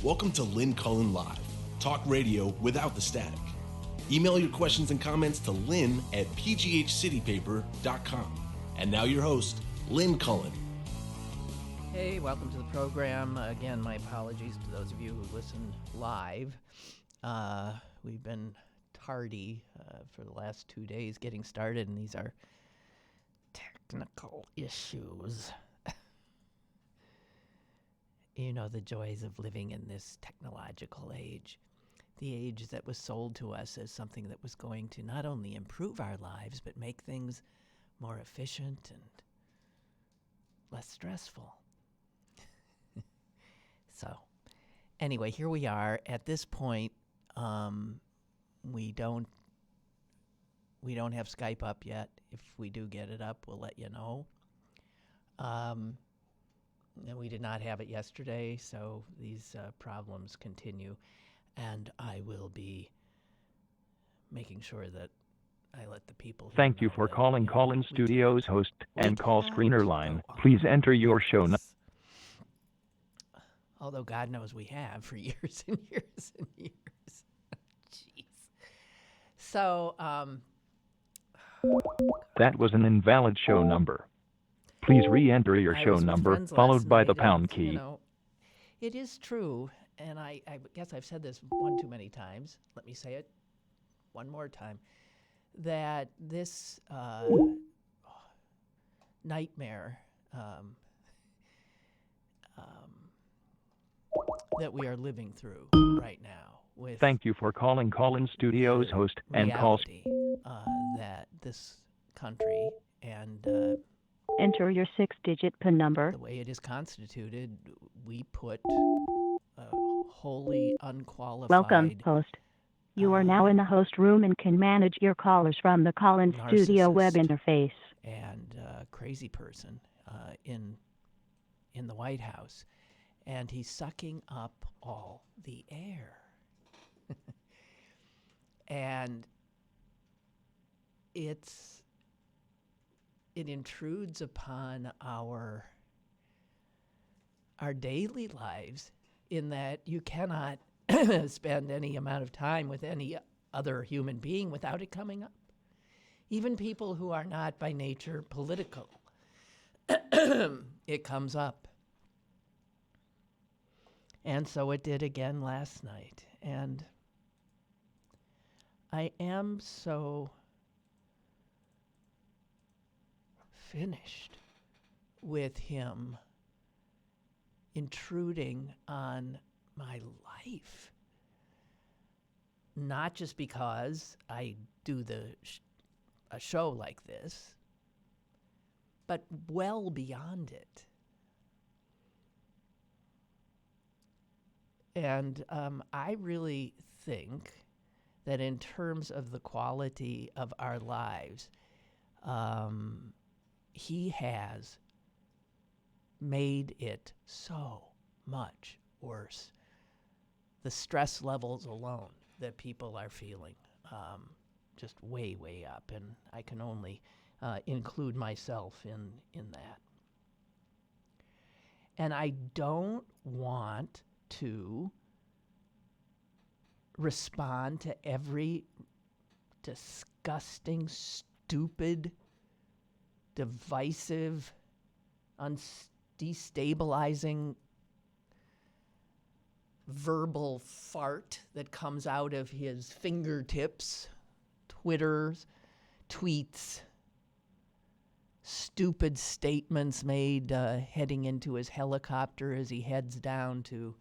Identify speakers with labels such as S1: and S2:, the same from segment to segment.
S1: Welcome to Lynn Cullen Live, talk radio without the static. Email your questions and comments to lynn@pghcitypaper.com. And now your host, Lynn Cullen.
S2: Hey, welcome to the program. Again, my apologies to those of you who listen live. We've been tardy for the last 2 days getting started, and these are technical issues. You know, the joys of living in this technological age. The age that was sold to us as something that was going to not only improve our lives, but make things more efficient and less stressful. So, anyway, here we are. At this point, we don't have Skype up yet. If we do get it up, we'll let you know. And we did not have it yesterday, so these problems continue. And I will be making sure that I let the people.
S3: Thank you for calling Cullen Studios host and call screener line. Please enter your show number.
S2: Although God knows we have for years and years and years. Jeez. So,
S3: that was an invalid show number. Please re-enter your show number, followed by the pound key.
S2: You know, it is true, and I guess I've said this one too many times. Let me say it one more time. That this nightmare that we are living through right now with
S3: Thank you for calling Cullen Studios host and call
S2: that this country and
S4: enter your 6-digit PIN number.
S2: The way it is constituted, we put wholly unqualified.
S4: Welcome, host. You are now in the host room and can manage your callers from the Cullen Studio web interface.
S2: And crazy person in the White House, and he's sucking up all the air. And it intrudes upon our daily lives in that you cannot spend any amount of time with any other human being without it coming up. Even people who are not by nature political, it comes up. And so it did again last night. And I am so finished with him intruding on my life. Not just because I do a show like this, but well beyond it. And I really think that in terms of the quality of our lives, he has made it so much worse. The stress levels alone that people are feeling, just way, way up. And I can only include myself in that. And I don't want to respond to every disgusting, stupid, divisive, destabilizing verbal fart that comes out of his fingertips, tweets, stupid statements made heading into his helicopter as he heads down to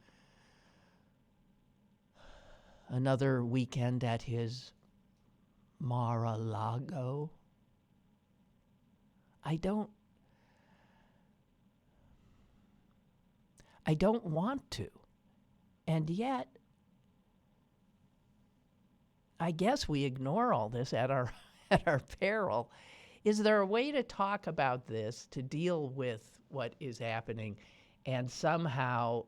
S2: another weekend at his Mar-a-Lago. I don't want to. And yet, I guess we ignore all this at our peril. Is there a way to talk about this, to deal with what is happening, and somehow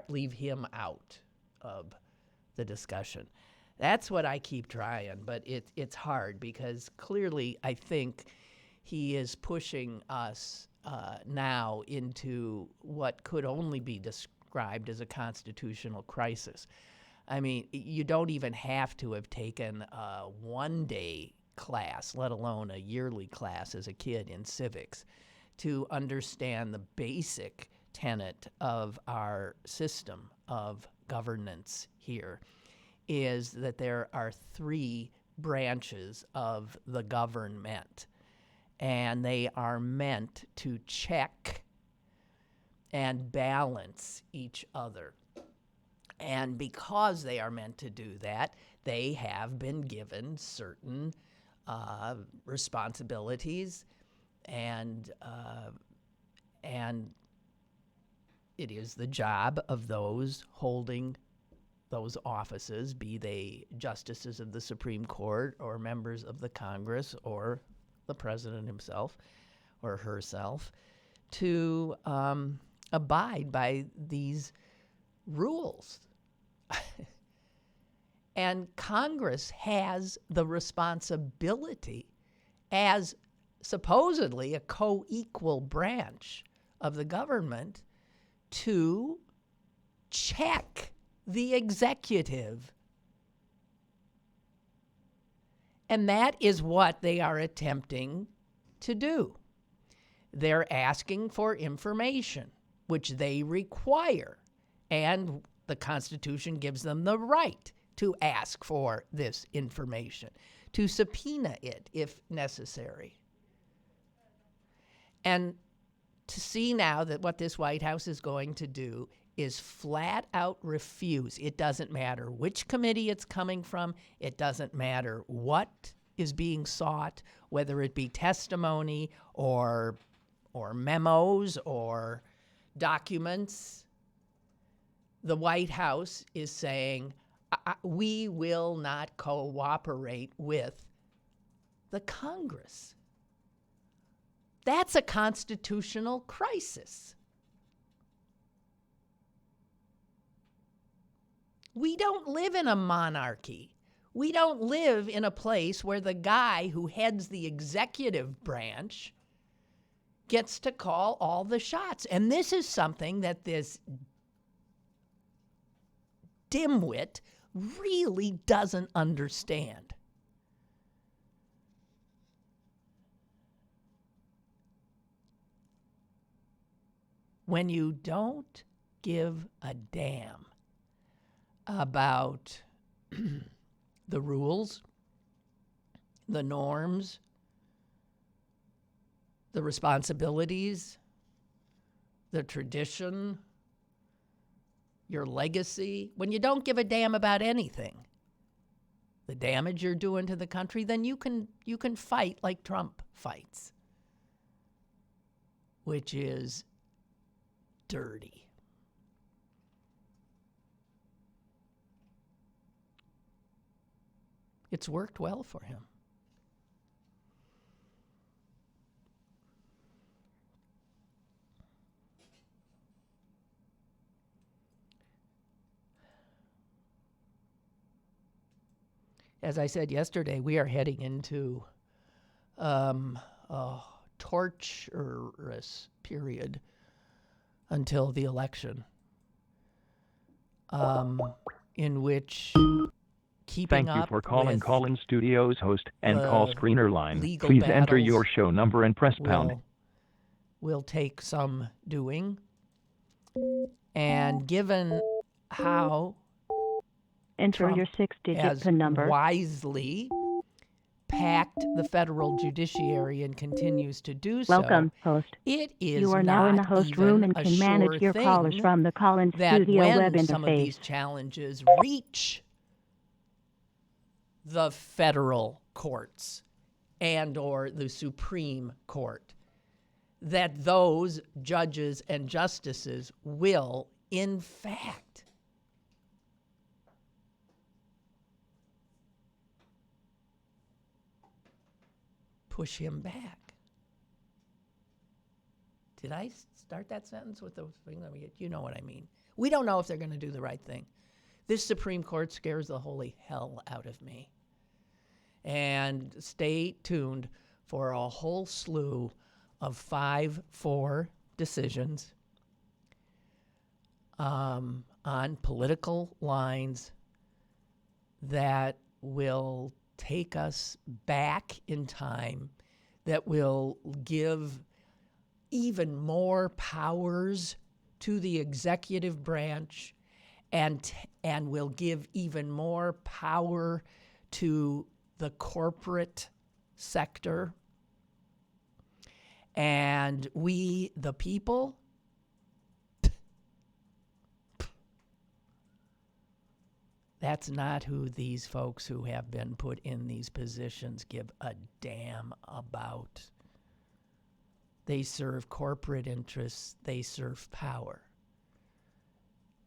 S2: leave him out of the discussion? That's what I keep trying, but it's hard because clearly I think he is pushing us now into what could only be described as a constitutional crisis. I mean, you don't even have to have taken a one-day class, let alone a yearly class as a kid in civics, to understand the basic tenet of our system of governance here is that there are three branches of the government, and they are meant to check and balance each other. And because they are meant to do that, they have been given certain responsibilities, and it is the job of those holding those offices, be they justices of the Supreme Court or members of the Congress or the president himself or herself, to abide by these rules. And Congress has the responsibility, as supposedly a co-equal branch of the government, to check the executive. And that is what they are attempting to do. They're asking for information, which they require, and the Constitution gives them the right to ask for this information, to subpoena it if necessary. And to see now that what this White House is going to do is flat out refuse. It doesn't matter which committee it's coming from. It doesn't matter what is being sought, whether it be testimony or memos or documents. The White House is saying, we will not cooperate with the Congress. That's a constitutional crisis. We don't live in a monarchy. We don't live in a place where the guy who heads the executive branch gets to call all the shots. And this is something that this dimwit really doesn't understand. When you don't give a damn about the rules, the norms, the responsibilities, the tradition, your legacy, when you don't give a damn about anything, the damage you're doing to the country, then you can fight like Trump fights, which is dirty. It's worked well for him. As I said yesterday, we are heading into a torturous period until the election, in which keeping
S3: Thank you
S2: up
S3: for calling
S2: with
S3: Cullen Studios host and call screener line.
S2: legal
S3: Please enter
S2: battles
S3: your show number and press pound.
S2: will take some doing. And given how
S4: Enter
S2: Trump
S4: your 6-digit
S2: has
S4: PIN number.
S2: wisely packed the federal judiciary and continues to do
S4: Welcome,
S2: so,
S4: host.
S2: it is
S4: You are now in the
S2: not
S4: host
S2: even
S4: room and
S2: a
S4: can
S2: sure
S4: manage your callers
S2: thing
S4: from the Collins
S2: that
S4: Studio
S2: when
S4: web
S2: some of
S4: interface.
S2: these challenges reach the federal courts and or the Supreme Court, that those judges and justices will, in fact, push him back. Did I start that sentence with the thing? You know what I mean. We don't know if they're going to do the right thing. This Supreme Court scares the holy hell out of me. And stay tuned for a whole slew of 5-4 decisions on political lines that will take us back in time, that will give even more powers to the executive branch and will give even more power to the corporate sector. And we, the people, that's not who these folks who have been put in these positions give a damn about. They serve corporate interests. They serve power.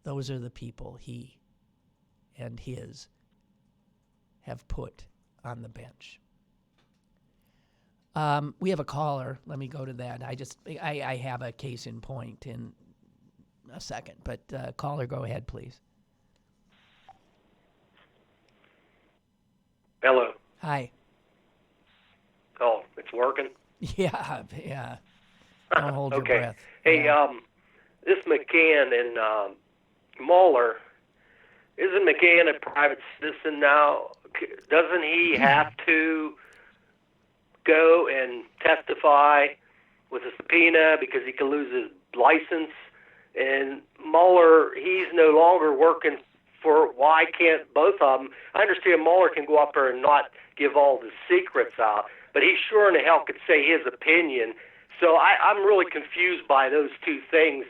S2: Those are the people he and his have put on the bench. We have a caller. Let me go to that. I have a case in point in a second, but caller, go ahead, please.
S5: Hello.
S2: Hi.
S5: Oh, it's working?
S2: Yeah. Don't hold your
S5: Okay.
S2: breath.
S5: Hey,
S2: Yeah.
S5: this McCann and Mueller, isn't McCann a private citizen now? Doesn't he have to go and testify with a subpoena because he can lose his license? And Mueller, he's no longer working for, why can't both of them? I understand Mueller can go up there and not give all the secrets out, but he sure in the hell could say his opinion. So I'm really confused by those two things.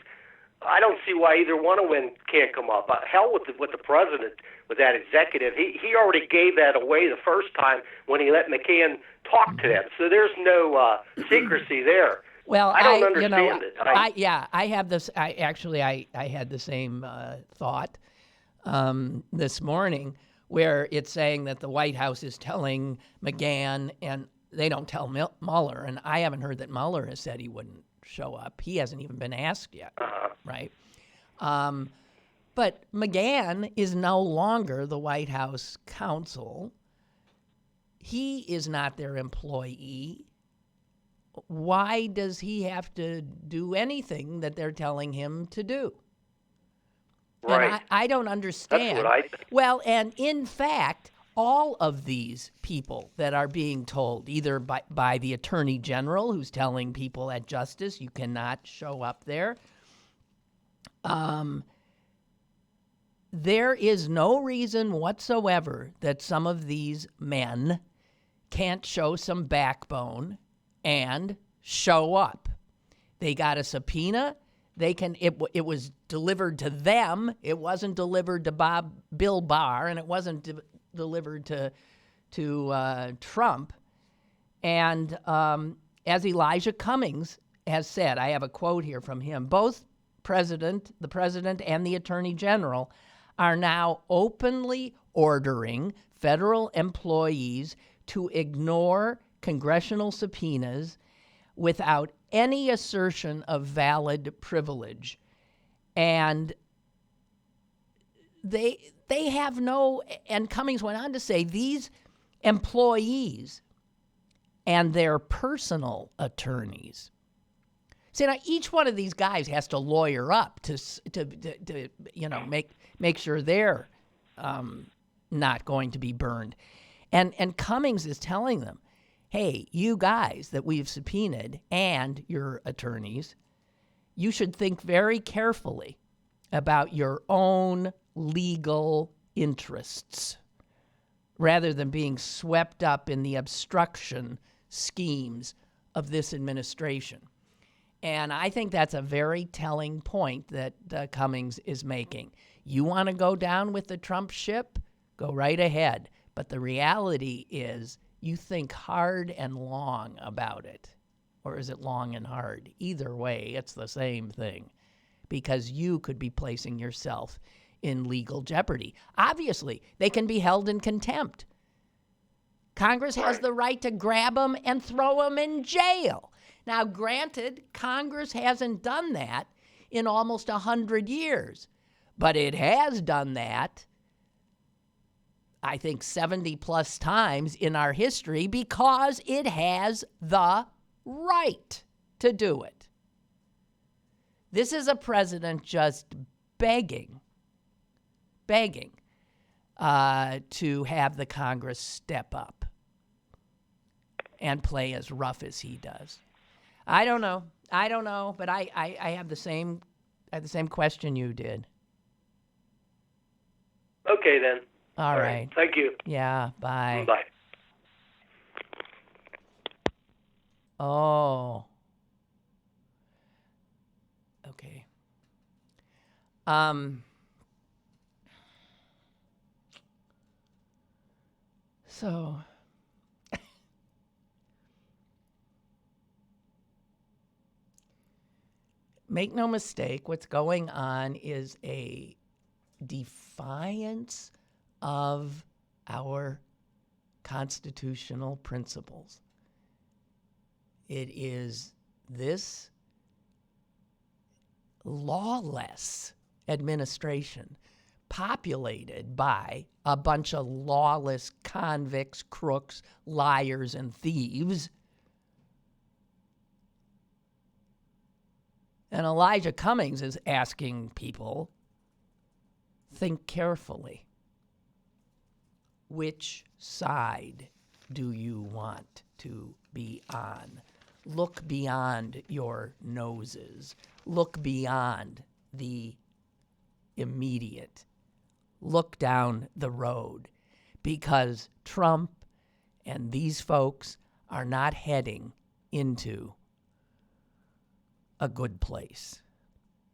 S5: I don't see why either one of them can't come up. Hell with the president, with that executive. He already gave that away the first time when he let McCann talk to them. So there's no secrecy there.
S2: Well,
S5: I don't understand it.
S2: I have this. I had the same thought this morning, where it's saying that the White House is telling McGahn, and they don't tell Mueller. And I haven't heard that Mueller has said he wouldn't show up. He hasn't even been asked yet, right? But McGahn is no longer the White House counsel. He is not their employee. Why does he have to do anything that they're telling him to do?
S5: Right.
S2: And I don't understand.
S5: That's what I think.
S2: Well, and in fact, all of these people that are being told, either by the Attorney General, who's telling people at Justice, you cannot show up there, there is no reason whatsoever that some of these men can't show some backbone and show up. They got a subpoena. They can. It was delivered to them. It wasn't delivered to Bill Barr, and it wasn't delivered to Trump. And as Elijah Cummings has said, I have a quote here from him. Both the president and the attorney general are now openly ordering federal employees to ignore congressional subpoenas without any assertion of valid privilege. And they have no, and Cummings went on to say, these employees and their personal attorneys. See, now each one of these guys has to lawyer up to make sure they're not going to be burned. And Cummings is telling them, hey, you guys that we've subpoenaed and your attorneys, you should think very carefully about your own legal interests rather than being swept up in the obstruction schemes of this administration. And I think that's a very telling point that Cummings is making. You want to go down with the Trump ship? Go right ahead. But the reality is you think hard and long about it. Or is it long and hard? Either way, it's the same thing. Because you could be placing yourself in legal jeopardy. Obviously, they can be held in contempt. Congress has the right to grab them and throw them in jail. Now, granted, Congress hasn't done that in almost 100 years, but it has done that, I think, 70 plus times in our history because it has the right to do it. This is a president just begging to have the Congress step up and play as rough as he does. I don't know, but I have the same question you did.
S5: Okay, then.
S2: All right.
S5: Thank you.
S2: Yeah, bye.
S5: Bye.
S2: Oh. Okay. So make no mistake, what's going on is a defiance of our constitutional principles. It is this lawless administration populated by a bunch of lawless convicts, crooks, liars, and thieves. And Elijah Cummings is asking people, think carefully. Which side do you want to be on? Look beyond your noses. Look beyond the immediate. Look down the road, because Trump and these folks are not heading into a good place.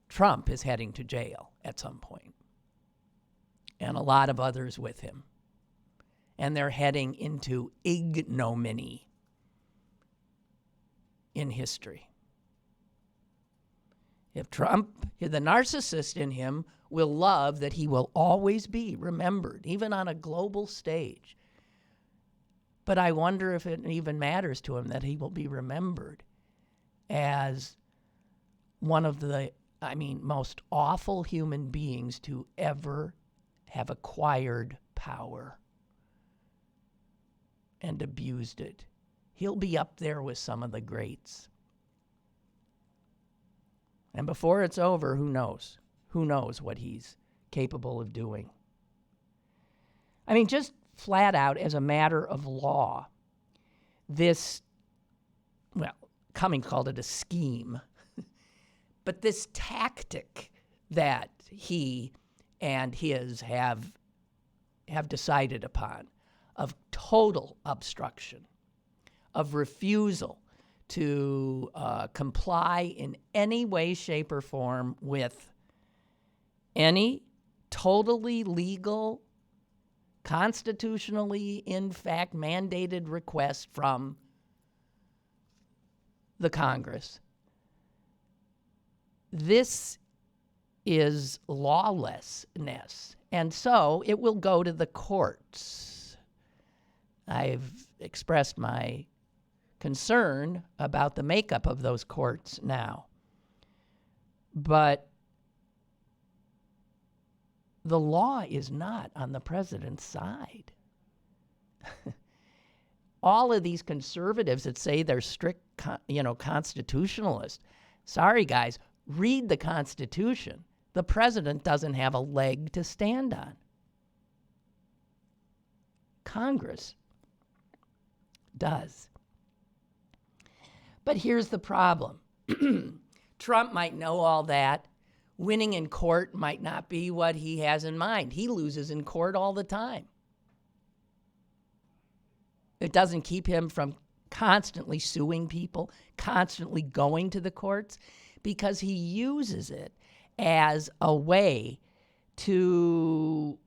S2: Trump is heading to jail at some point, and a lot of others with him. And they're heading into ignominy in history. If Trump, the narcissist in him, will love that he will always be remembered, even on a global stage. But I wonder if it even matters to him that he will be remembered as one of the, most awful human beings to ever have acquired power and abused it. He'll be up there with some of the greats. And before it's over, who knows? Who knows what he's capable of doing? Just flat out as a matter of law, this, Cummings called it a scheme, but this tactic that he and his have decided upon of total obstruction, of refusal to comply in any way, shape, or form with any totally legal, constitutionally, in fact, mandated request from the Congress. This is lawlessness, and so it will go to the courts. I've expressed my concern about the makeup of those courts now. But the law is not on the president's side. All of these conservatives that say they're strict, constitutionalists, sorry guys, read the Constitution. The president doesn't have a leg to stand on. Congress does. But here's the problem. Trump might know all that. Winning in court might not be what he has in mind. He loses in court all the time. It doesn't keep him from constantly suing people, constantly going to the courts, because he uses it as a way to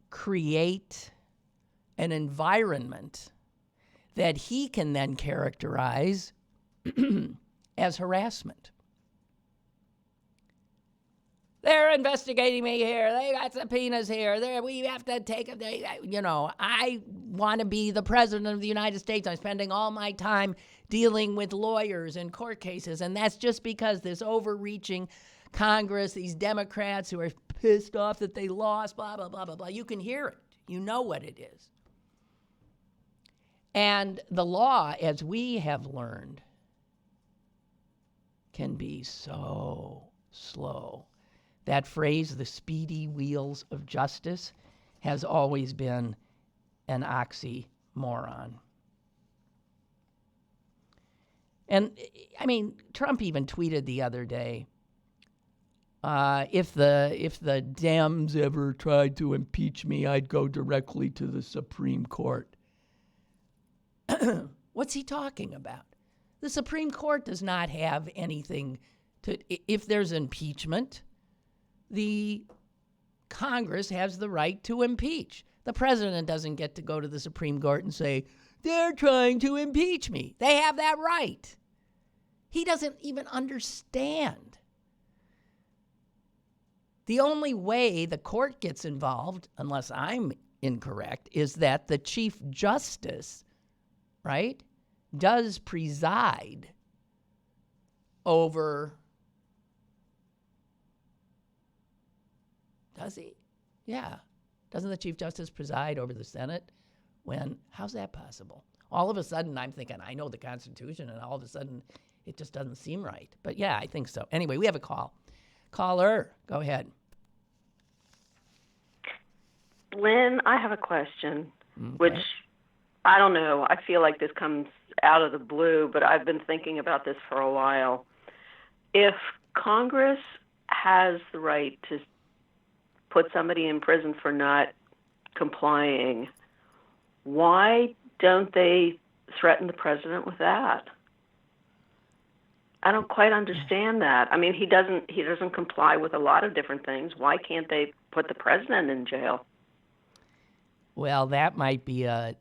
S2: create an environment that he can then characterize as harassment. They're investigating me here. They got subpoenas here. We have to take it. I want to be the president of the United States. I'm spending all my time dealing with lawyers and court cases, and that's just because this overreaching Congress, these Democrats who are pissed off that they lost, blah, blah, blah, blah, blah. You can hear it. You know what it is. And the law, as we have learned, can be so slow. That phrase, the speedy wheels of justice, has always been an oxymoron. And, I mean, Trump even tweeted the other day, if the Dems ever tried to impeach me, I'd go directly to the Supreme Court. What's he talking about? The Supreme Court does not have anything to, if there's impeachment, the Congress has the right to impeach. The president doesn't get to go to the Supreme Court and say, they're trying to impeach me. They have that right. He doesn't even understand. The only way the court gets involved, unless I'm incorrect, is that the Chief Justice, right, does preside over. Does he? Yeah. Doesn't the Chief Justice preside over the Senate? How's that possible? All of a sudden, I'm thinking, I know the Constitution, and all of a sudden, it just doesn't seem right. But yeah, I think so. Anyway, we have a call. Caller, go ahead.
S6: Lynn, I have a question,
S2: Okay.
S6: which I don't know. I feel like this comes out of the blue, but I've been thinking about this for a while. If Congress has the right to put somebody in prison for not complying, why don't they threaten the president with that? I don't quite understand that. I mean, he doesn't comply with a lot of different things. Why can't they put the president in jail?
S2: Well, that might be I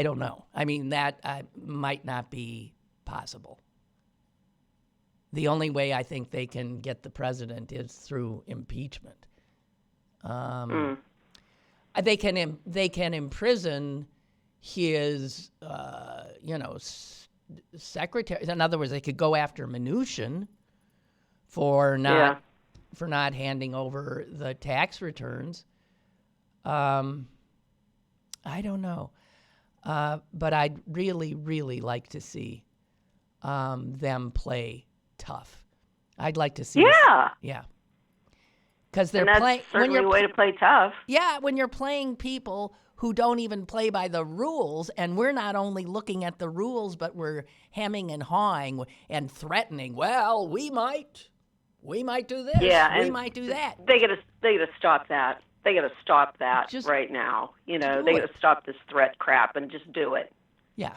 S2: don't know. I mean, that might not be possible. The only way I think they can get the president is through impeachment. They can imprison his, secretary. In other words, they could go after Mnuchin for not handing over the tax returns. I don't know. But I'd really, really like to see them play tough. I'd like to see. Yeah. Because they're playing.
S6: Certainly a way to play tough.
S2: Yeah, when you're playing people who don't even play by the rules, and we're not only looking at the rules, but we're hemming and hawing and threatening. Well, we might do this.
S6: Yeah,
S2: we might do that.
S6: They gotta stop that. They got to stop that
S2: Just
S6: right now. They got
S2: it.
S6: to stop this threat crap and just do it.
S2: Yeah.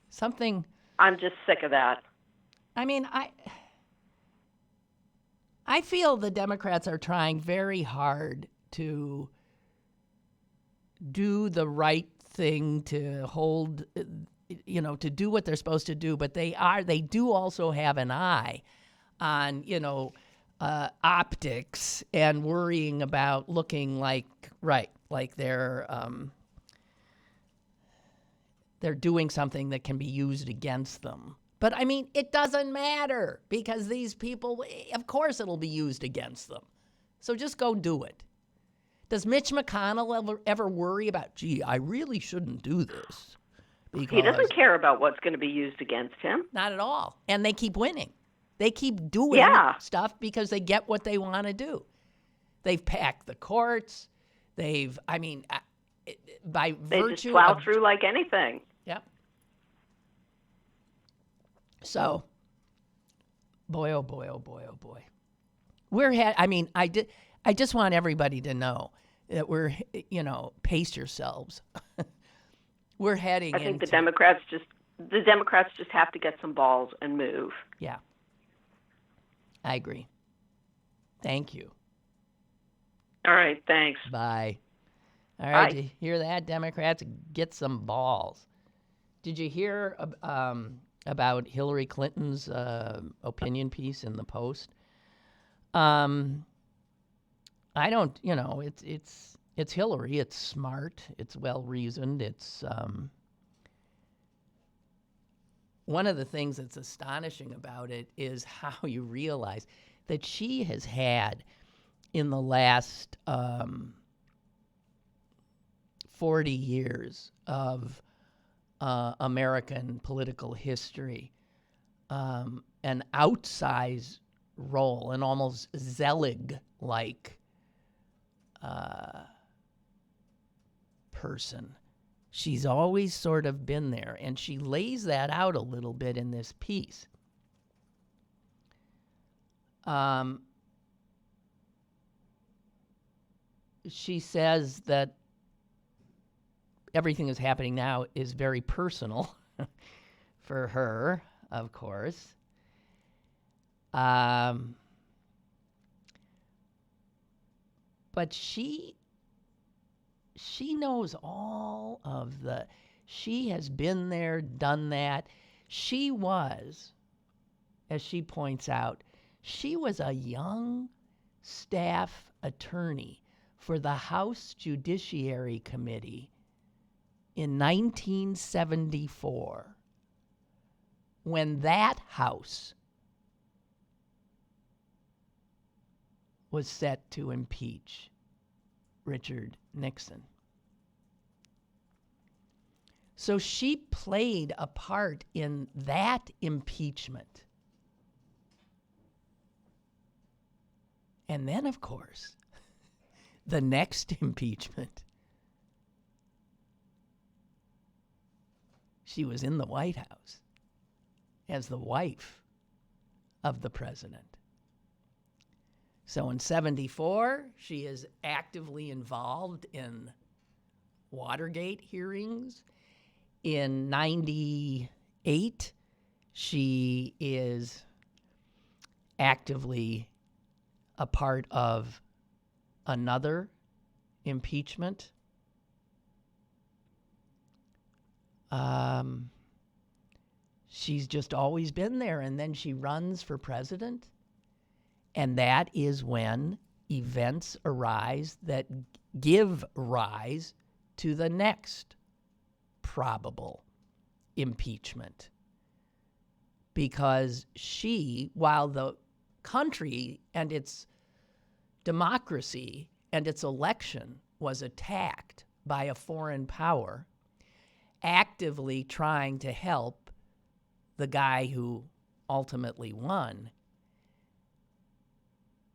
S2: Something.
S6: I'm just sick of that.
S2: I mean, I feel the Democrats are trying very hard to do the right thing, to hold, to do what they're supposed to do, but they do also have an eye on, optics and worrying about looking like they're doing something that can be used against them. But I mean, it doesn't matter because these people, of course it'll be used against them. So just go do it. Does Mitch McConnell ever worry about, gee, I really shouldn't do this? Because
S6: he doesn't care about what's going to be used against him.
S2: Not at all. And they keep winning. They keep doing stuff because they get what they want to do. They've packed the courts. By virtue
S6: they just plow through like anything.
S2: Yep. So, boy, oh boy, oh boy, oh boy. I just want everybody to know that we're, pace yourselves. We're heading into.
S6: I think the Democrats just have to get some balls and move.
S2: Yeah. I agree. Thank you.
S6: All right, thanks.
S2: Bye. All right,
S6: Bye.
S2: did you hear that, Democrats? Get some balls. Did you hear about Hillary Clinton's opinion piece in the Post? I don't, it's Hillary. It's smart. It's well-reasoned. It's one of the things that's astonishing about it is how you realize that she has had in the last 40 years of American political history an outsized role, an almost Zelig-like person. She's always sort of been there, and she lays that out a little bit in this piece. She says that everything that's happening now is very personal for her, of course. But she knows all of she has been there, done that. She was, as she points out, she was a young staff attorney for the House Judiciary Committee in 1974, when that House was set to impeach Richard Nixon. So she played a part in that impeachment. And then, of course, the next impeachment, she was in the White House as the wife of the president. So in 74, she is actively involved in Watergate hearings. In 98, she is actively a part of another impeachment. She's just always been there, and then she runs for president. And that is when events arise that give rise to the next probable impeachment. Because she, while the country and its democracy and its election was attacked by a foreign power, actively trying to help the guy who ultimately won,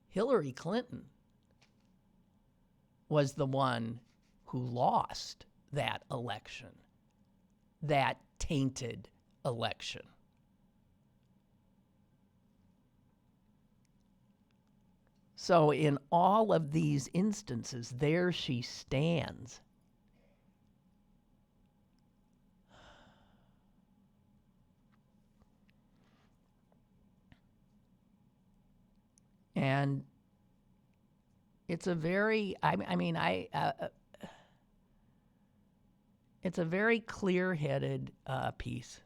S2: Hillary Clinton was the one who lost that election, that tainted election. So in all of these instances, there she stands. And it's a very, it's a very clear-headed piece.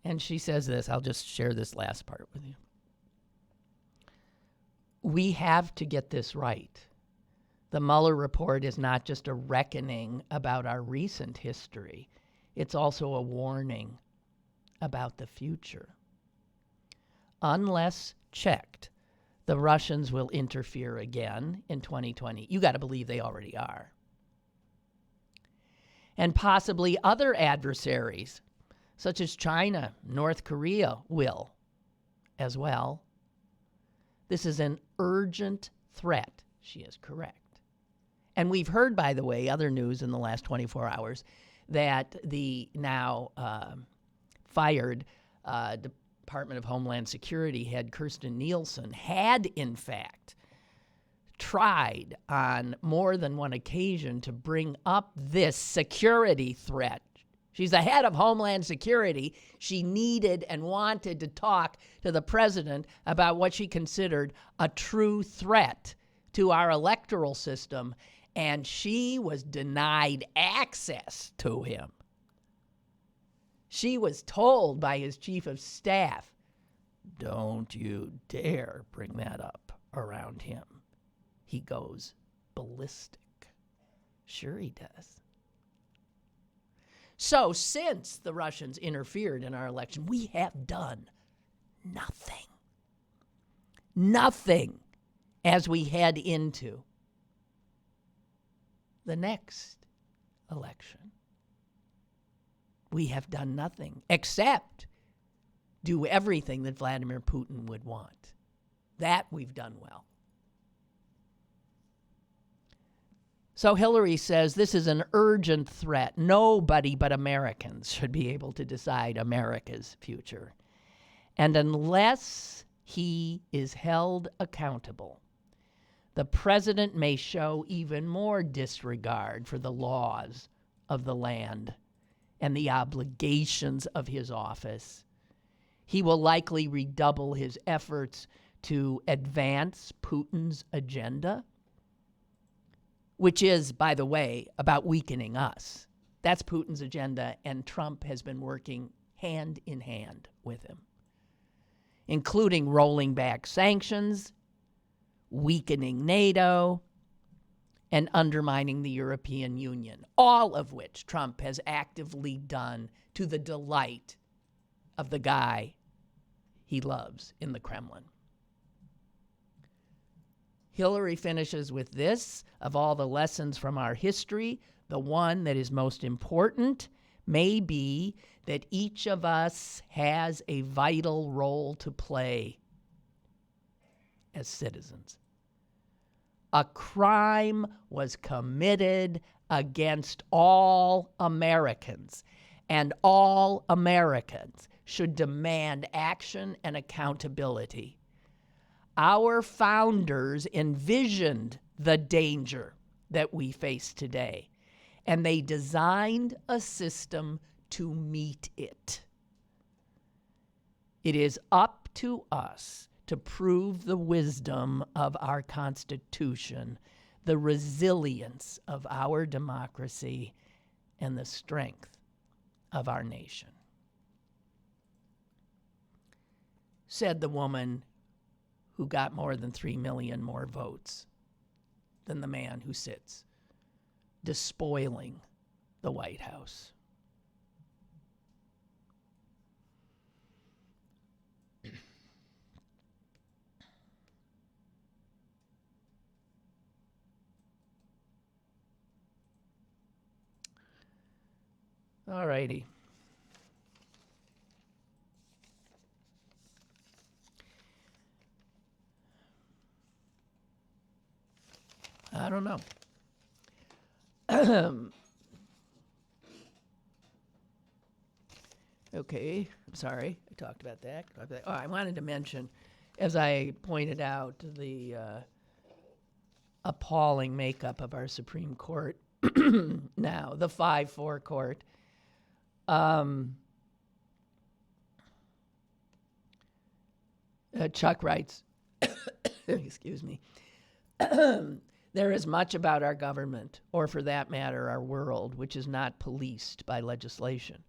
S2: And she says this, I'll just share this last part with you. We have to get this right. The Mueller report is not just a reckoning about our recent history. It's also a warning about the future. Unless checked, the Russians will interfere again in 2020. You got to believe they already are. And possibly other adversaries, such as China, North Korea, will as well. This is an urgent threat. She is correct. And we've heard, by the way, other news in the last 24 hours that the now fired Department of Homeland Security head Kirstjen Nielsen had, in fact, tried on more than one occasion to bring up this security threat. She's the head of Homeland Security. She needed and wanted to talk to the president about what she considered a true threat to our electoral system, and she was denied access to him. She was told by his chief of staff, don't you dare bring that up around him. He goes ballistic. Sure he does. So since the Russians interfered in our election, we have done nothing. Nothing as we head into the next election. we have done nothing except do everything that Vladimir Putin would want. That we've done well. So Hillary says this is an urgent threat. Nobody but Americans should be able to decide America's future. And unless he is held accountable, the president may show even more disregard for the laws of the land and the obligations of his office. He will likely redouble his efforts to advance Putin's agenda, which is, by the way, about weakening us. That's Putin's agenda, and Trump has been working hand in hand with him, including rolling back sanctions, weakening NATO, and undermining the European Union, all of which Trump has actively done to the delight of the guy he loves in the Kremlin. Hillary finishes with this: of all the lessons from our history, the one that is most important may be that each of us has a vital role to play as citizens. A crime was committed against all Americans, and all Americans should demand action and accountability. Our founders envisioned the danger that we face today, and they designed a system to meet it. It is up to us to prove the wisdom of our Constitution, the resilience of our democracy, and the strength of our nation. Said the woman who got more than 3 million more votes than the man who sits despoiling the White House. All righty. I don't know. Okay, I'm sorry. I talked about that. Oh, I wanted to mention, as I pointed out, the appalling makeup of our Supreme Court now, the 5-4 court. Chuck writes, excuse me, there is much about our government, or for that matter, our world, which is not policed by legislation.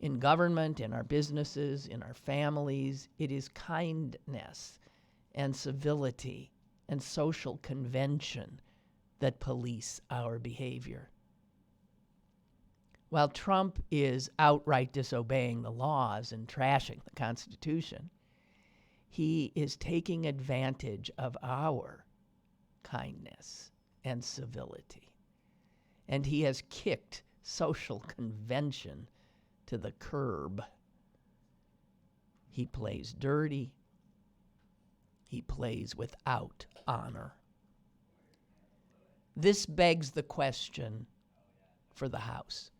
S2: In government, in our businesses, in our families, it is kindness and civility and social convention that police our behavior. While Trump is outright disobeying the laws and trashing the Constitution, he is taking advantage of our kindness and civility. And he has kicked social convention to the curb. He plays dirty. He plays without honor. This begs the question for the House.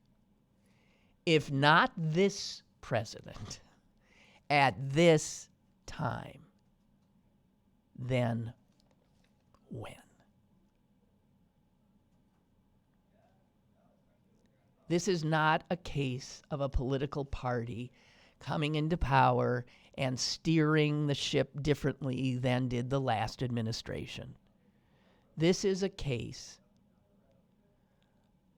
S2: If not this president at this time, then when? This is not a case of a political party coming into power and steering the ship differently than did the last administration. This is a case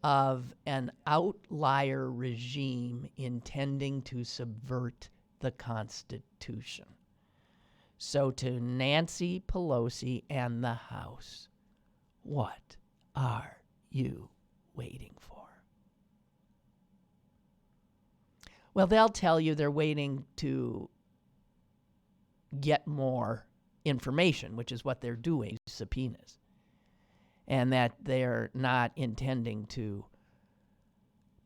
S2: of an outlier regime intending to subvert the Constitution. So to Nancy Pelosi and the House, what are you waiting for? Well, they'll tell you they're waiting to get more information, which is what they're doing, subpoenas, and that they're not intending to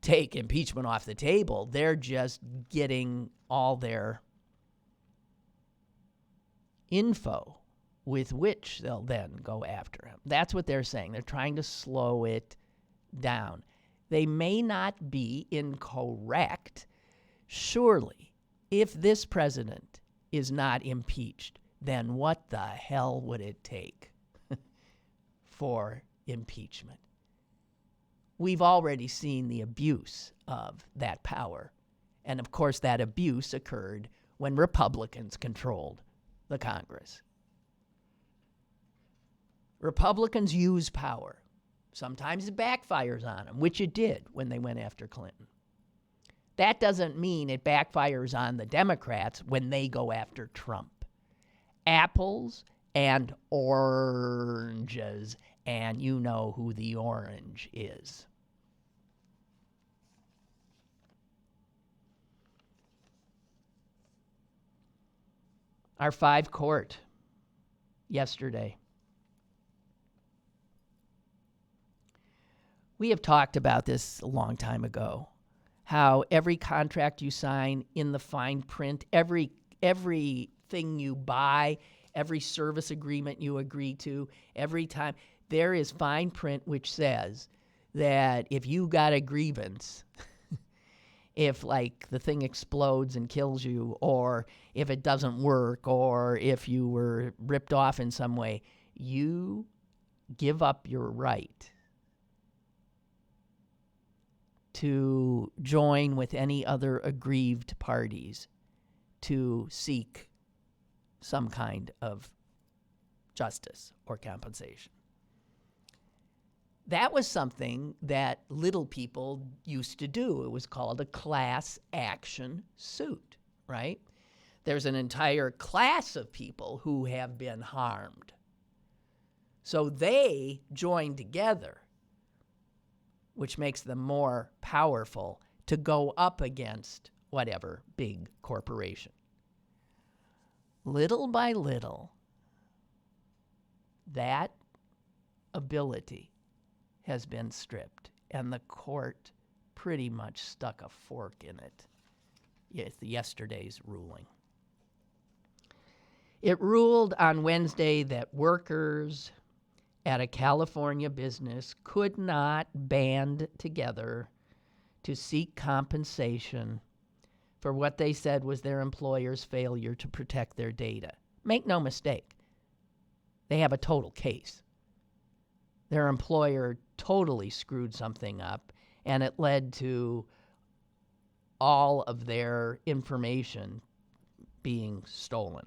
S2: take impeachment off the table. They're just getting all their info with which they'll then go after him. That's what they're saying. They're trying to slow it down. They may not be incorrect. Surely, if this president is not impeached, then what the hell would it take for impeachment? We've already seen the abuse of that power. And of course, that abuse occurred when Republicans controlled the Congress. Republicans use power. Sometimes it backfires on them, which it did when they went after Clinton. That doesn't mean it backfires on the Democrats when they go after Trump. Apples and oranges, and you know who the orange is. Our 5 court yesterday. We have talked about this a long time ago, how every contract you sign in the fine print, everything you buy, every service agreement you agree to, every time, there is fine print which says that if you got a grievance, if like the thing explodes and kills you, or if it doesn't work, or if you were ripped off in some way, you give up your right to join with any other aggrieved parties to seek some kind of justice or compensation. That was something that little people used to do. It was called a class action suit, right? There's an entire class of people who have been harmed. So they join together, which makes them more powerful to go up against whatever big corporation. Little by little, that ability has been stripped, and the court pretty much stuck a fork in it. Yesterday's ruling. It ruled on Wednesday that workers at a California business could not band together to seek compensation for what they said was their employer's failure to protect their data. Make no mistake, they have a total case. Their employer totally screwed something up, and it led to all of their information being stolen.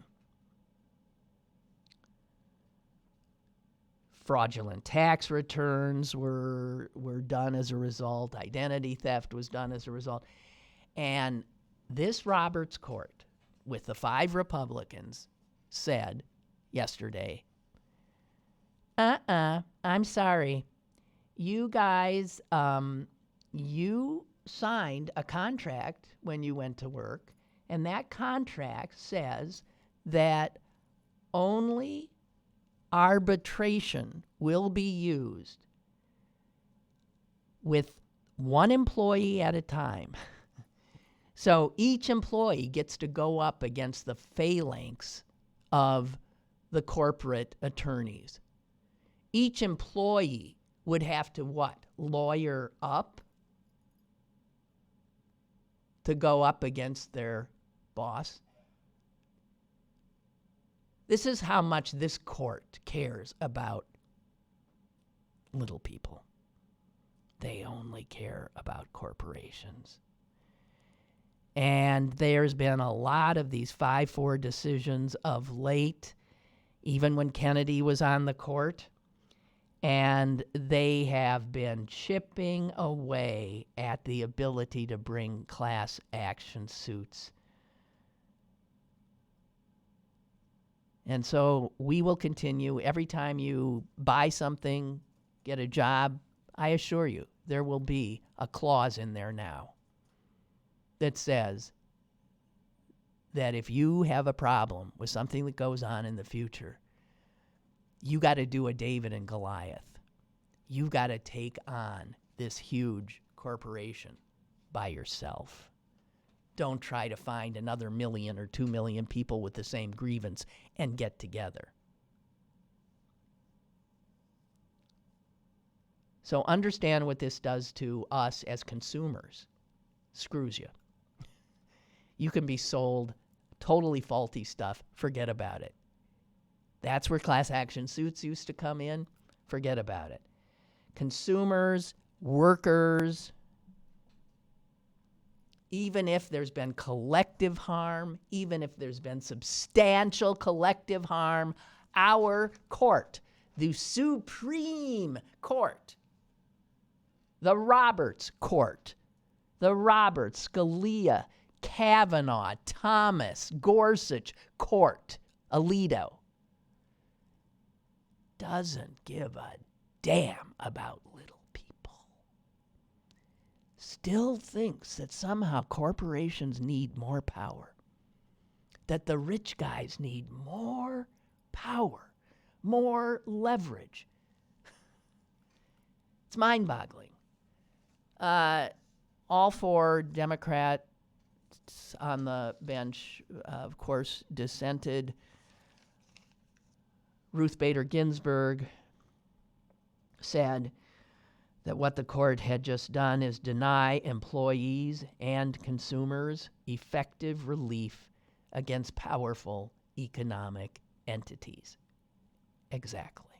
S2: Fraudulent tax returns were done as a result. Identity theft was done as a result. And this Roberts Court, with the 5 Republicans, said yesterday, I'm sorry. You guys, you signed a contract when you went to work, and that contract says that only arbitration will be used with one employee at a time. So each employee gets to go up against the phalanx of the corporate attorneys. Each employee would have to what? Lawyer up to go up against their boss? This is how much this court cares about little people. They only care about corporations. And there's been a lot of these 5-4 decisions of late, even when Kennedy was on the court. And they have been chipping away at the ability to bring class action suits. And so we will continue. Every time you buy something, get a job, I assure you, there will be a clause in there now that says that if you have a problem with something that goes on in the future, you got to do a David and Goliath. You've got to take on this huge corporation by yourself. Don't try to find another 1 million or 2 million people with the same grievance and get together. So understand what this does to us as consumers. Screws you. You can be sold totally faulty stuff. Forget about it. That's where class action suits used to come in. Forget about it. Consumers, workers, even if there's been collective harm, even if there's been substantial collective harm, our court, the Supreme Court, the Roberts Court, the Roberts, Scalia, Kavanaugh, Thomas, Gorsuch Court, Alito, doesn't give a damn about little people. Still thinks that somehow corporations need more power, that the rich guys need more power, more leverage. It's mind-boggling. All four Democrats on the bench, of course, dissented. Ruth Bader Ginsburg said that what the court had just done is deny employees and consumers effective relief against powerful economic entities. Exactly.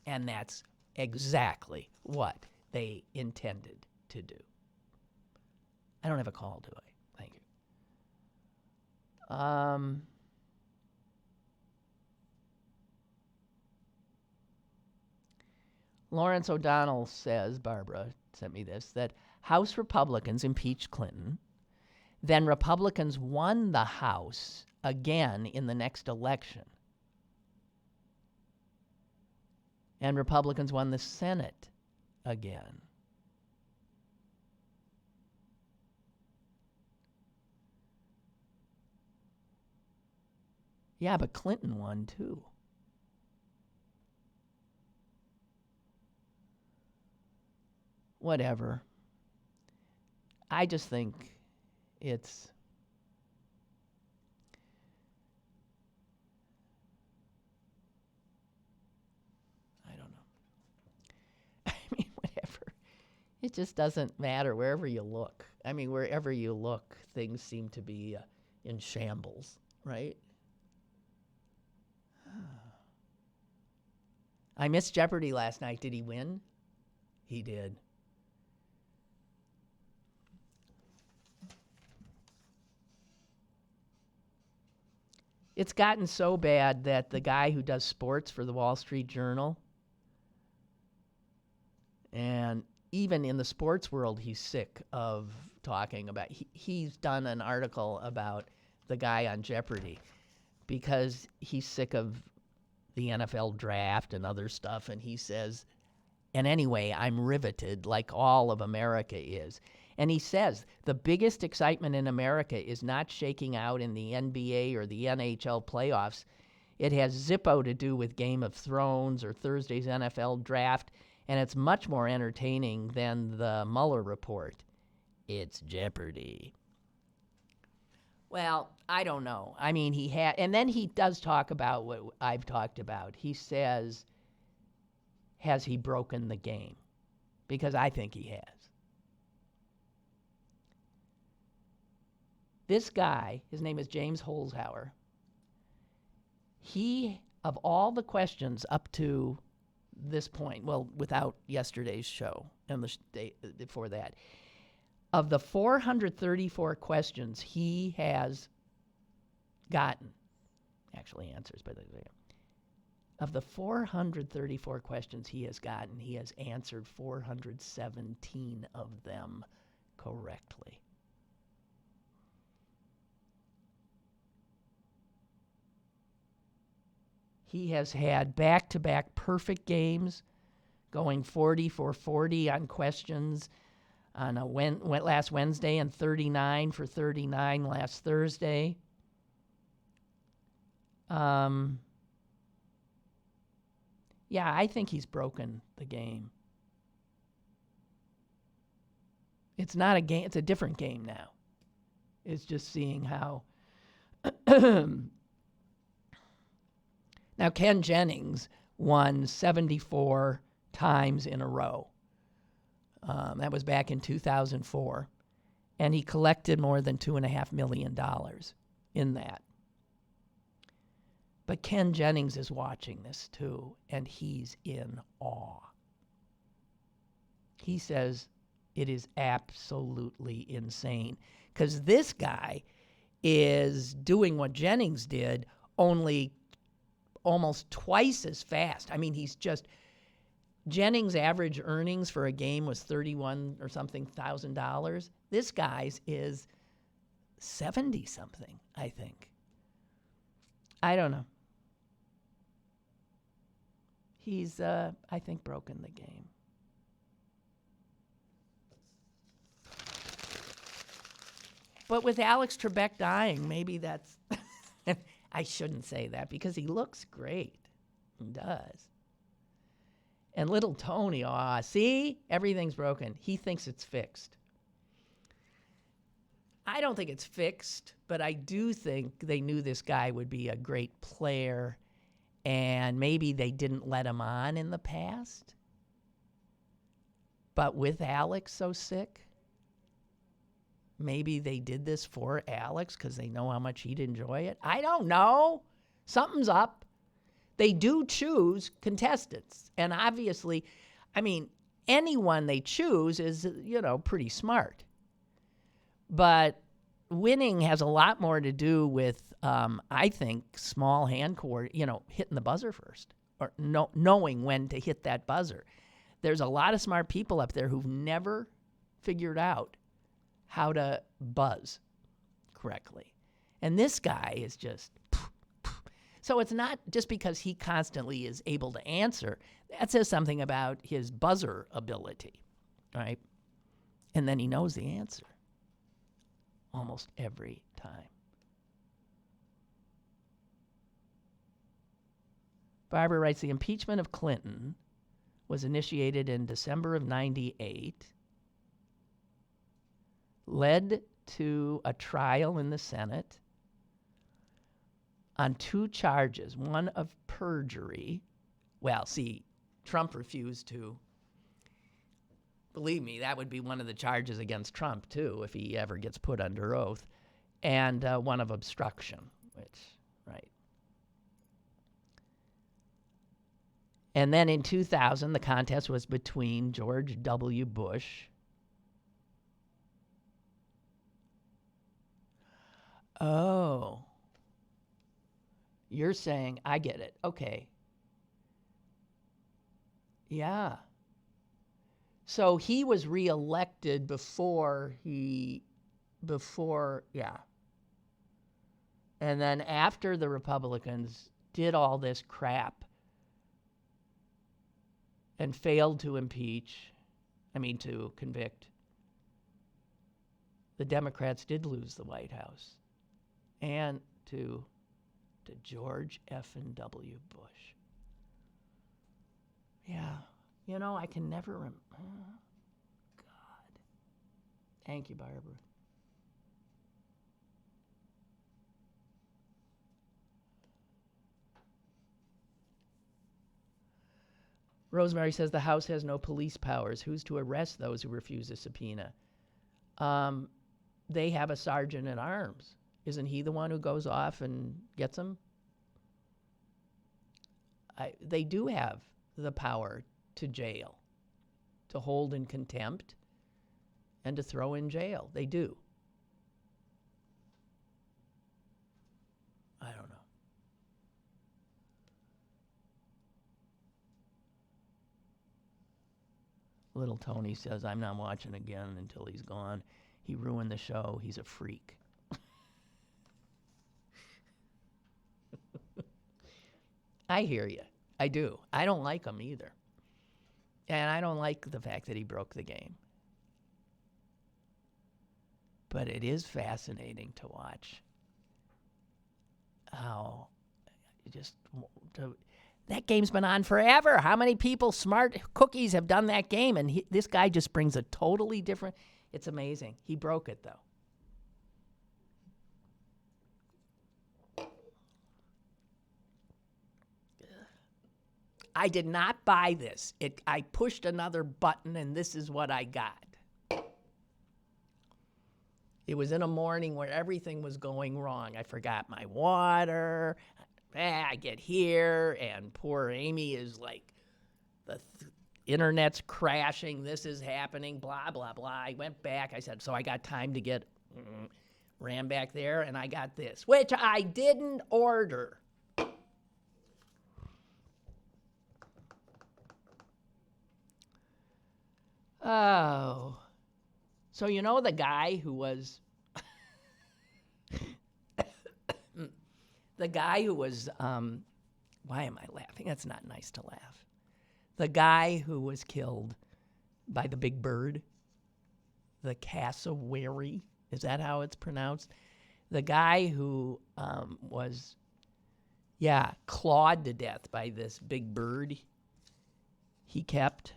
S2: And that's exactly what they intended to do. I don't have a call, do I? Thank you. Lawrence O'Donnell says, Barbara sent me this, that House Republicans impeached Clinton. Then Republicans won the House again in the next election. And Republicans won the Senate again. Yeah, but Clinton won too. Whatever. I just think it's I don't know. I mean, whatever. It just doesn't matter wherever you look. I mean, wherever you look, things seem to be in shambles, right? I missed Jeopardy last night. Did he win? He did. It's gotten so bad that the guy who does sports for the Wall Street Journal, and even in the sports world, he's sick of talking about. He's done an article about the guy on Jeopardy because he's sick of the NFL draft and other stuff, and he says, and anyway, I'm riveted like all of America is. And he says the biggest excitement in America is not shaking out in the NBA or the NHL playoffs. It has zippo to do with Game of Thrones or Thursday's NFL draft, and it's much more entertaining than the Mueller report. It's Jeopardy. Well, I don't know. I mean, and then he does talk about what I've talked about. He says, has he broken the game? Because I think he has. This guy, his name is James Holzhauer, he, of all the questions up to this point, well, without yesterday's show and the day before that, of the 434 questions he has gotten, actually answers, but of the 434 questions he has gotten, he has answered 417 of them correctly. He has had back-to-back perfect games, going 40 for 40 on questions on last Wednesday and 39 for 39 last Thursday. Yeah, I think he's broken the game. It's not a game. It's a different game now. It's just seeing how. Now, Ken Jennings won 74 times in a row. That was back in 2004. And he collected more than $2.5 million in that. But Ken Jennings is watching this too, and he's in awe. He says it is absolutely insane because this guy is doing what Jennings did, only almost twice as fast. I mean, Jennings' average earnings for a game was $31 or something thousand. This guy's is 70 something, I think. I don't know. He's, I think, broken the game. But with Alex Trebek dying, maybe that's... I shouldn't say that because he looks great. He does. And little Tony, see? Everything's broken. He thinks it's fixed. I don't think it's fixed, but I do think they knew this guy would be a great player, and maybe they didn't let him on in the past. But with Alex so sick, maybe they did this for Alex because they know how much he'd enjoy it. I don't know. Something's up. They do choose contestants. And obviously, I mean, anyone they choose is, pretty smart. But winning has a lot more to do with, I think, small hand hitting the buzzer first or knowing when to hit that buzzer. There's a lot of smart people up there who've never figured out how to buzz correctly. And this guy is just... So it's not just because he constantly is able to answer. That says something about his buzzer ability, right? And then he knows the answer almost every time. Barbara writes, the impeachment of Clinton was initiated in December of 98, led to a trial in the Senate on 2 charges, one of perjury. Well, see, Trump refused to. Believe me, that would be one of the charges against Trump, too, if he ever gets put under oath. And one of obstruction, right. And then in 2000, the contest was between George W. Bush Oh. You're saying, I get it. Okay. Yeah. So he was reelected before, yeah. And then after the Republicans did all this crap and failed to to convict, the Democrats did lose the White House. And to George F. and W. Bush. Yeah. I can never remember. God. Thank you, Barbara. Rosemary says the House has no police powers. Who's to arrest those who refuse a subpoena? They have a sergeant at arms. Isn't he the one who goes off and gets them? They do have the power to jail, to hold in contempt, and to throw in jail. They do. I don't know. Little Tony says, I'm not watching again until he's gone. He ruined the show. He's a freak. I hear you. I do. I don't like him either. And I don't like the fact that he broke the game. But it is fascinating to watch how that game's been on forever. How many people, smart cookies, have done that game? And this guy just brings a totally different... It's amazing. He broke it, though. I did not buy this. I pushed another button, and this is what I got. It was in a morning where everything was going wrong. I forgot my water. I get here, and poor Amy is like, the internet's crashing. This is happening, blah, blah, blah. I went back. I said, so I got time to get, ran back there, and I got this, which I didn't order. Oh. So you know the guy who was why am I laughing? That's not nice to laugh. The guy who was killed by the big bird, the cassowary, is that how it's pronounced? The guy who was clawed to death by this big bird he kept.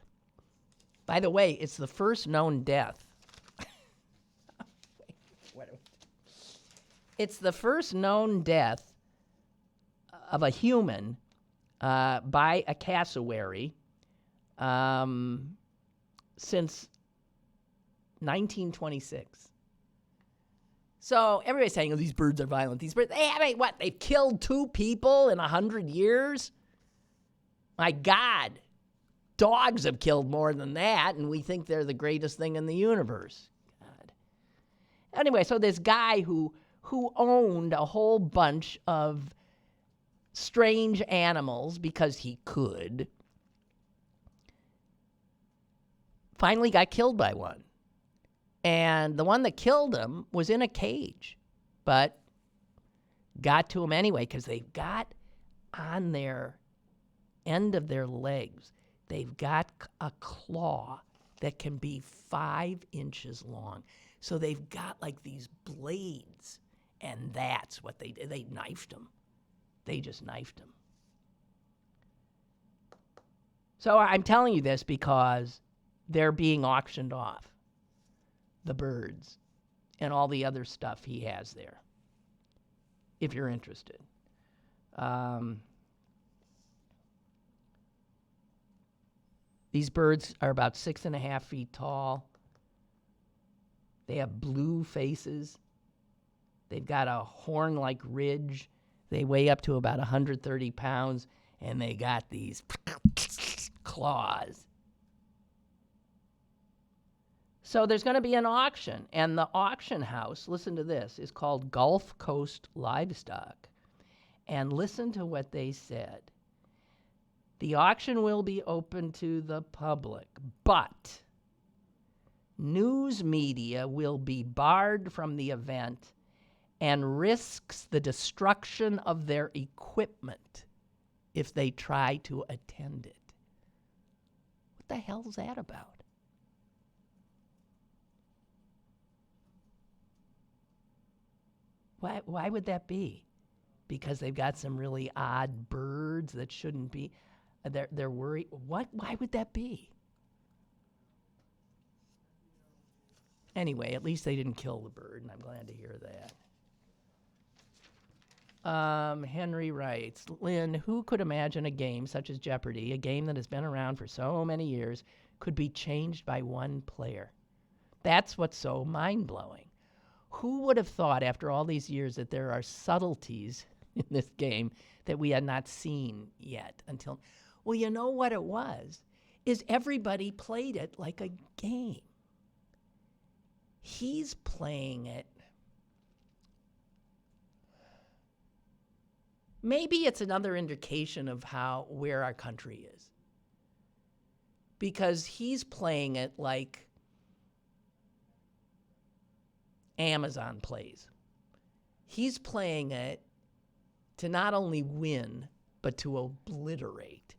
S2: By the way, it's the first known death. It's the first known death of a human by a cassowary since 1926. So everybody's saying, oh, these birds are violent. These birds, they've killed 2 people in 100 years? My God. Dogs have killed more than that, and we think they're the greatest thing in the universe. God. Anyway, so this guy who owned a whole bunch of strange animals because he could, finally got killed by one. And the one that killed him was in a cage, but got to him anyway because they've got on their end of their legs, they've got a claw that can be 5 inches long. So they've got like these blades, and that's what they did. They knifed him. They just knifed him. So I'm telling you this because they're being auctioned off, the birds and all the other stuff he has there, if you're interested. These birds are about 6.5 feet tall. They have blue faces. They've got a horn-like ridge. They weigh up to about 130 pounds, and they got these claws. So there's going to be an auction, and the auction house, listen to this, is called Gulf Coast Livestock. And listen to what they said. The auction will be open to the public, but news media will be barred from the event and risks the destruction of their equipment if they try to attend it. What the hell is that about? Why would that be? Because they've got some really odd birds that shouldn't be. They're worried. What? Why would that be? Anyway, at least they didn't kill the bird, and I'm glad to hear that. Henry writes, Lynn, who could imagine a game such as Jeopardy, a game that has been around for so many years, could be changed by one player? That's what's so mind-blowing. Who would have thought after all these years that there are subtleties in this game that we had not seen yet until... Well, you know what it was? Is everybody played it like a game. He's playing it. Maybe it's another indication of where our country is. Because he's playing it like Amazon plays. He's playing it to not only win, but to obliterate.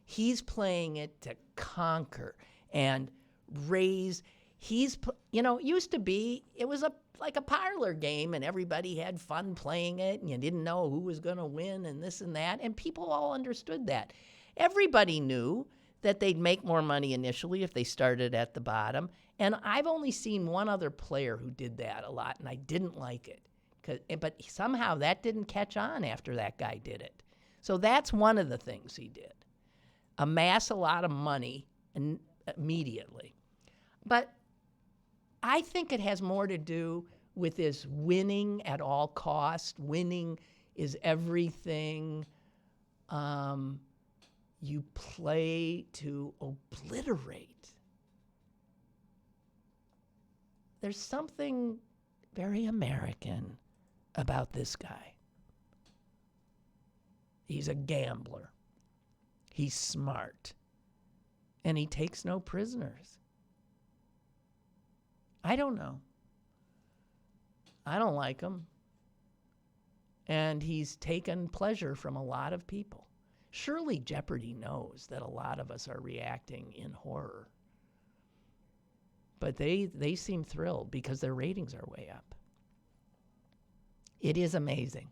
S2: He's playing it to conquer and raise. Used to be, it was like a parlor game, and everybody had fun playing it, and you didn't know who was going to win and this and that, and people all understood that. Everybody knew that they'd make more money initially if they started at the bottom. And I've only seen one other player who did that a lot, and I didn't like it. But somehow that didn't catch on after that guy did it. So that's one of the things he did. Amass a lot of money immediately. But I think it has more to do with this winning at all costs. Winning is everything. You play to obliterate. There's something very American about this guy. He's a gambler. He's smart. And he takes no prisoners. I don't know. I don't like him. And he's taken pleasure from a lot of people. Surely Jeopardy knows that a lot of us are reacting in horror. But they seem thrilled because their ratings are way up. It is amazing.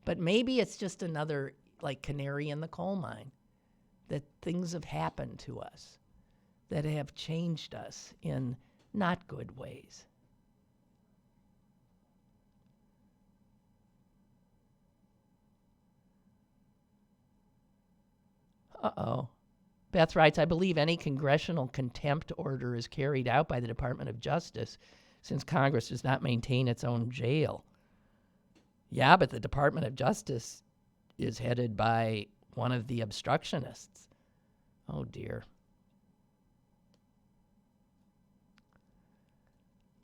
S2: But maybe it's just another canary in the coal mine, that things have happened to us that have changed us in not good ways. Uh-oh. Beth writes, I believe any congressional contempt order is carried out by the Department of Justice since Congress does not maintain its own jail. Yeah, but the Department of Justice is headed by one of the obstructionists. Oh, dear.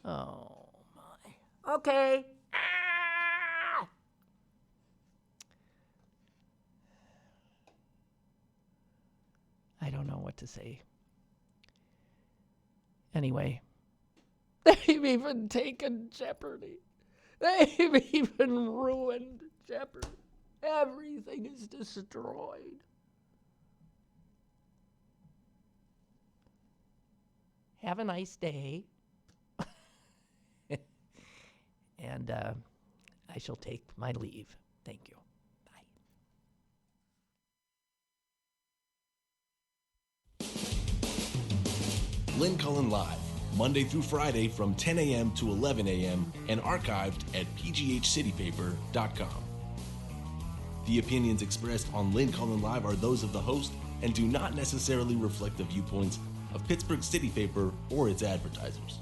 S2: Oh, my. Okay. I don't know what to say. Anyway, they've even taken Jeopardy. They've even ruined Jeopardy. Everything is destroyed. Have a nice day. And I shall take my leave. Thank you.
S1: Lynn Cullen Live, Monday through Friday from 10 a.m. to 11 a.m. and archived at pghcitypaper.com. The opinions expressed on Lynn Cullen Live are those of the host and do not necessarily reflect the viewpoints of Pittsburgh City Paper or its advertisers.